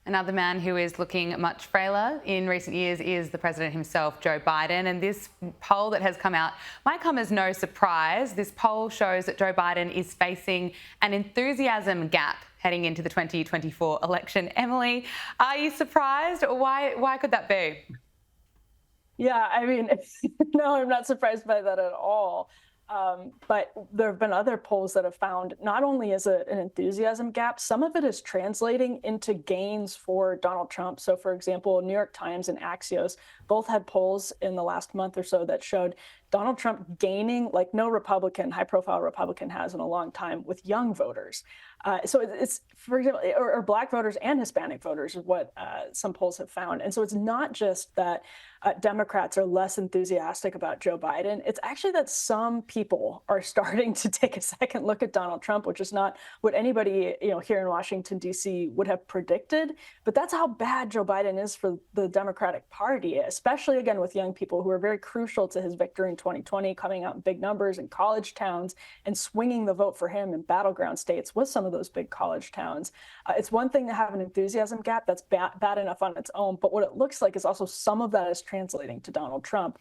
Another man who is looking much frailer in recent years is the president himself, Joe Biden. And this poll that has come out might come as no surprise. This poll shows that Joe Biden is facing an enthusiasm gap heading into the 2024 election. Emily, are you surprised? Why could that be? Yeah, I mean, no, I'm not surprised by that at all. But there have been other polls that have found not only is it an enthusiasm gap, some of it is translating into gains for Donald Trump. So, for example, New York Times and Axios both had polls in the last month or so that showed Donald Trump gaining like no Republican, high-profile Republican has in a long time with young voters. So it's, for example, or Black voters and Hispanic voters is what some polls have found. And so it's not just that Democrats are less enthusiastic about Joe Biden. It's actually that some people are starting to take a second look at Donald Trump, which is not what anybody here in Washington, D.C. would have predicted. But that's how bad Joe Biden is for the Democratic Party, especially, again, with young people who are very crucial to his victory in 2020, coming out in big numbers in college towns and swinging the vote for him in battleground states with some of those big college towns. It's one thing to have an enthusiasm gap that's bad enough on its own, but what it looks like is also some of that is translating to Donald Trump.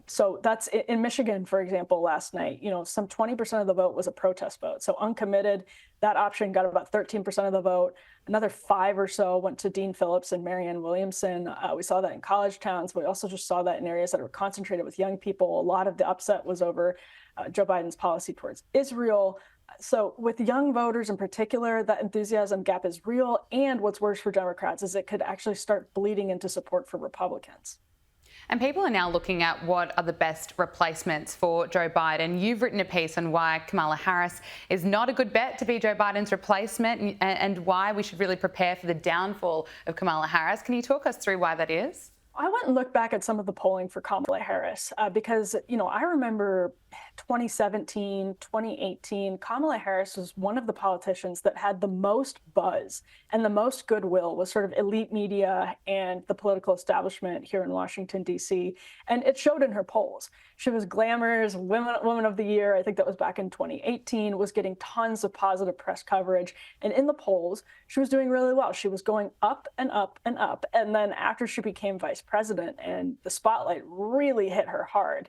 So that's in Michigan, for example, last night, some 20% of the vote was a protest vote. So uncommitted, that option got about 13% of the vote. Another 5 or so went to Dean Phillips and Marianne Williamson. We saw that in college towns, but we also just saw that in areas that are concentrated with young people. A lot of the upset was over Joe Biden's policy towards Israel. So with young voters in particular, that enthusiasm gap is real. And what's worse for Democrats is it could actually start bleeding into support for Republicans. And people are now looking at what are the best replacements for Joe Biden. You've written a piece on why Kamala Harris is not a good bet to be Joe Biden's replacement and why we should really prepare for the downfall of Kamala Harris. Can you talk us through why that is? I went and looked back at some of the polling for Kamala Harris because, I remember 2017, 2018, Kamala Harris was one of the politicians that had the most buzz and the most goodwill with sort of elite media and the political establishment here in Washington, D.C. And it showed in her polls. She was Glamour's Woman of the Year. I think that was back in 2018, was getting tons of positive press coverage. And in the polls, she was doing really well. She was going up and up and up. And then after she became vice president and the spotlight really hit her hard,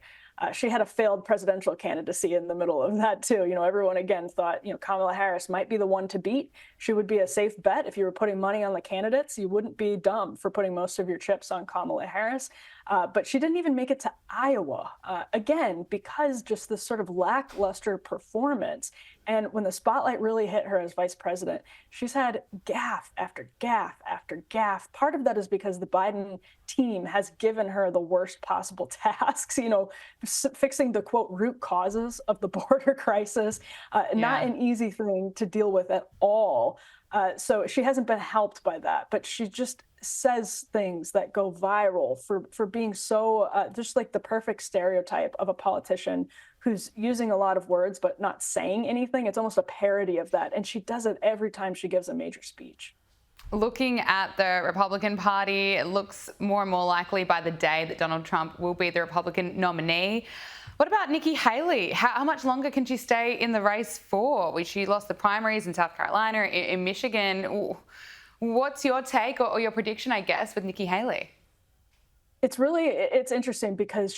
she had a failed presidential candidacy in the middle of that, too. Everyone, again, thought, Kamala Harris might be the one to beat. She would be a safe bet. If you were putting money on the candidates, you wouldn't be dumb for putting most of your chips on Kamala Harris. But she didn't even make it to Iowa, again, because just this sort of lackluster performance. And when the spotlight really hit her as vice president, she's had gaffe after gaffe after gaffe. Part of that is because the Biden team has given her the worst possible tasks, fixing the, quote, root causes of the border crisis, not an easy thing to deal with at all. So she hasn't been helped by that, but she just says things that go viral for being so just like the perfect stereotype of a politician who's using a lot of words but not saying anything. It's almost a parody of that. And she does it every time she gives a major speech. Looking at the Republican Party, it looks more and more likely by the day that Donald Trump will be the Republican nominee. What about Nikki Haley? How much longer can she stay in the race for? She lost the primaries in South Carolina, in Michigan. What's your take or your prediction, I guess, with Nikki Haley? It's interesting because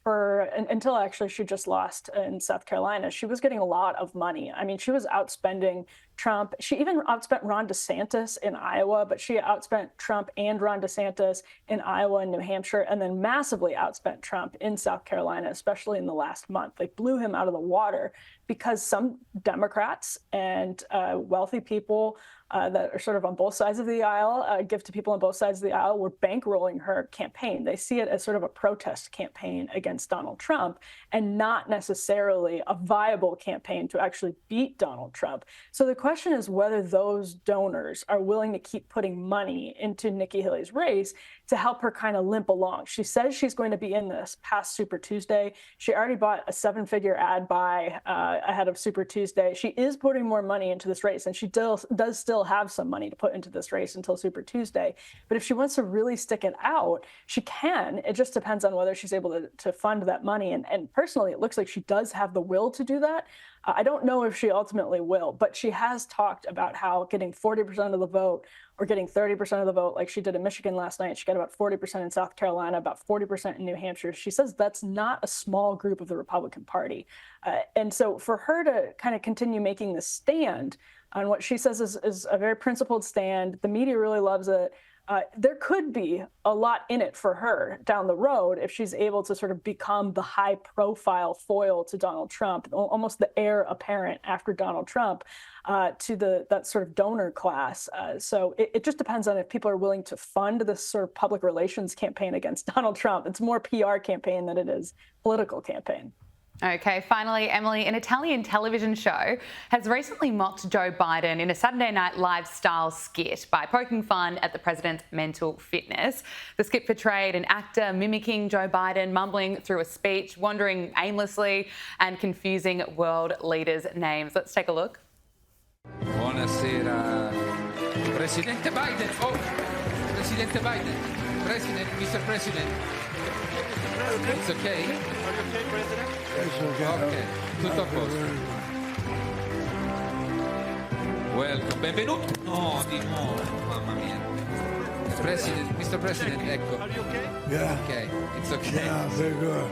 until actually she just lost in South Carolina, she was getting a lot of money. I mean, she was outspending Trump. She even outspent Ron DeSantis in Iowa, but she outspent Trump and Ron DeSantis in Iowa and New Hampshire, and then massively outspent Trump in South Carolina, especially in the last month. They blew him out of the water because some Democrats and wealthy people that are sort of on both sides of the aisle, give to people on both sides of the aisle, were bankrolling her campaign. They see it as sort of a protest campaign against Donald Trump and not necessarily a viable campaign to actually beat Donald Trump. So the question is whether those donors are willing to keep putting money into Nikki Haley's race to help her kind of limp along. She says she's going to be in this past Super Tuesday. She already bought a 7-figure ad buy ahead of Super Tuesday. She is putting more money into this race, and she does still have some money to put into this race until Super Tuesday. But if she wants to really stick it out, she can. It just depends on whether she's able to fund that money. And personally, it looks like she does have the will to do that. I don't know if she ultimately will, but she has talked about how getting 40% of the vote or getting 30% of the vote, like she did in Michigan last night. She got about 40% in South Carolina, about 40% in New Hampshire. She says that's not a small group of the Republican Party. And so for her to kind of continue making this stand on what she says is a very principled stand, the media really loves it. There could be a lot in it for her down the road if she's able to sort of become the high profile foil to Donald Trump, almost the heir apparent after Donald Trump to that sort of donor class. So it just depends on if people are willing to fund this sort of public relations campaign against Donald Trump. It's more PR campaign than it is political campaign. Okay, finally, Emily, an Italian television show has recently mocked Joe Biden in a Saturday Night Live style skit by poking fun at the president's mental fitness. The skit portrayed an actor mimicking Joe Biden, mumbling through a speech, wandering aimlessly, and confusing world leaders' names. Let's take a look. Buonasera, Presidente Biden. Oh, Presidente Biden. President, Mr. President. It's okay. Are you okay, President? It's okay. Okay, tutto a posto. Welcome, benvenuto. No, di nuovo, mamma mia. President, Mr. President, ecco. Are you okay? Yeah. Okay, it's okay. Yeah, very good.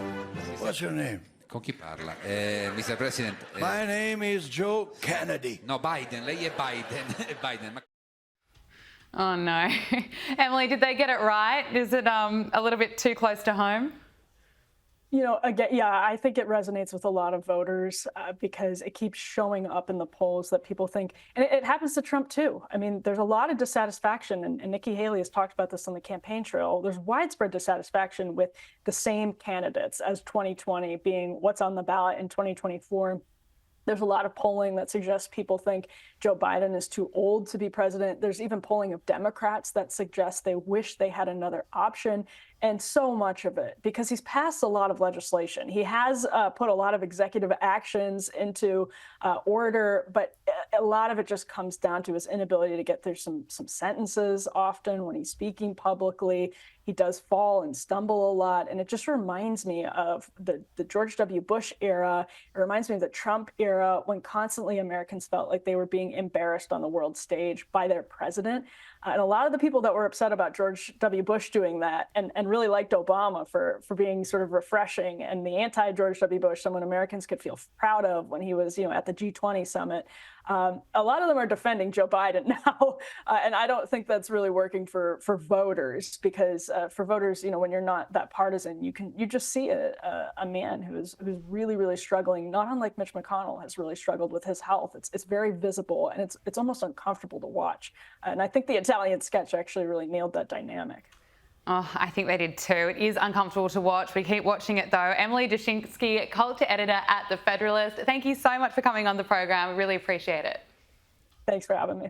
What's your name? Con chi parla? Mr. President. My name is Joe Kennedy. No, Biden, lei è Biden. È Biden. Ma... Oh no. Emily, did they get it right? Is it a little bit too close to home? You know, again, yeah, I think it resonates with a lot of voters because it keeps showing up in the polls that people think, and it happens to Trump too. I mean, there's a lot of dissatisfaction, and Nikki Haley has talked about this on the campaign trail. There's widespread dissatisfaction with the same candidates as 2020 being what's on the ballot in 2024. There's a lot of polling that suggests people think Joe Biden is too old to be president. There's even polling of Democrats that suggests they wish they had another option. And so much of it, because he's passed a lot of legislation. He has put a lot of executive actions into order, but a lot of it just comes down to his inability to get through some sentences often when he's speaking publicly. He does fall and stumble a lot. And it just reminds me of the George W. Bush era. It reminds me of the Trump era when constantly Americans felt like they were being embarrassed on the world stage by their president. And a lot of the people that were upset about George W. Bush doing that and really liked Obama for being sort of refreshing and the anti-George W. Bush, someone Americans could feel proud of when he was, at the G20 summit. A lot of them are defending Joe Biden now. And I don't think that's really working for voters because for voters, when you're not that partisan, you just see a man who's really, really struggling, not unlike Mitch McConnell has really struggled with his health. It's very visible and it's almost uncomfortable to watch. And I think the Italian sketch actually really nailed that dynamic. Oh, I think they did too. It is uncomfortable to watch. We keep watching it though. Emily Jashinsky, culture editor at The Federalist. Thank you so much for coming on the program. We really appreciate it. Thanks for having me.